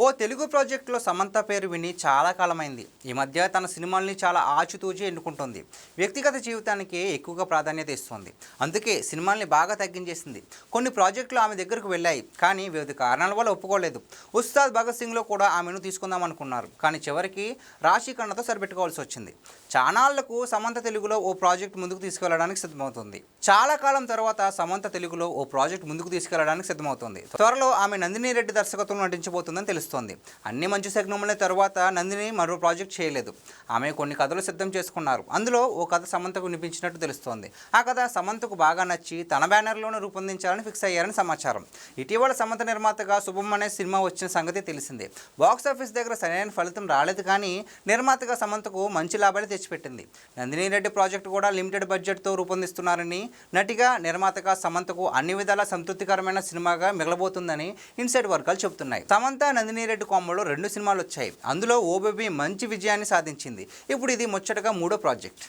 ఓ తెలుగు ప్రాజెక్టులో సమంత పేరు విని చాలా కాలమైంది. ఈ మధ్య తన సినిమాల్ని చాలా ఆచితూచి ఎన్నుకుంటుంది. వ్యక్తిగత జీవితానికి ఎక్కువగా ప్రాధాన్యత ఇస్తుంది. అందుకే సినిమాల్ని బాగా తగ్గించేసింది. కొన్ని ప్రాజెక్టులు ఆమె దగ్గరకు వెళ్ళాయి, కానీ వివిధ కారణాల వల్ల ఒప్పుకోలేదు. ఉస్తాద్ భగత్ సింగ్లో కూడా ఆమెను తీసుకుందాం అనుకున్నారు, కానీ చివరికి రాశి ఖన్నాతో సరిపెట్టుకోవాల్సి వచ్చింది. చానాళ్లకు సమంత తెలుగులో ఓ ప్రాజెక్ట్ ముందుకు తీసుకెళ్లడానికి సిద్ధమవుతుంది. చాలా కాలం తర్వాత సమంత తెలుగులో ఓ ప్రాజెక్ట్ ముందుకు తీసుకెళ్లడానికి సిద్ధమవుతుంది. త్వరలో ఆమె నందిని రెడ్డి దర్శకత్వంలో నటించబోతుందని తెలుస్తుంది. అన్ని మంచి సెగ్నముల తర్వాత నందిని మరో ప్రాజెక్ట్ చేయలేదు. ఆమె కొన్ని కథలు సిద్ధం చేసుకున్నారు. అందులో ఓ కథ సమంతకు వినిపించినట్టు తెలుస్తోంది. ఆ కథ సమంతకు బాగా నచ్చి తన బ్యానర్లోనే రూపొందించాలని ఫిక్స్ అయ్యారని సమాచారం. ఇటీవల సమంత నిర్మాతగా శుభం అనే సినిమా వచ్చిన సంగతి తెలిసిందే. బాక్సాఫీస్ దగ్గర సరైన ఫలితం రాలేదు, కానీ నిర్మాతగా సమంతకు మంచి లాభాలు తెచ్చిపెట్టింది. నందిని రెడ్డి ప్రాజెక్టు కూడా లిమిటెడ్ బడ్జెట్తో రూపొందిస్తున్నారని, నటిగా నిర్మాతగా సమంతకు అన్ని విధాలా సంతృప్తికరమైన సినిమాగా మిగలబోతుందని ఇన్సైడ్ వర్గాలు చెబుతున్నాయి. సమంత నందిని రెడ్డి కాంబోలో 2 సినిమాలు వచ్చాయి. అందులో ఓ బేబీ మంచి విజయాన్ని సాధించింది. ఇప్పుడు ఇది ముచ్చటగా 3వ ప్రాజెక్ట్.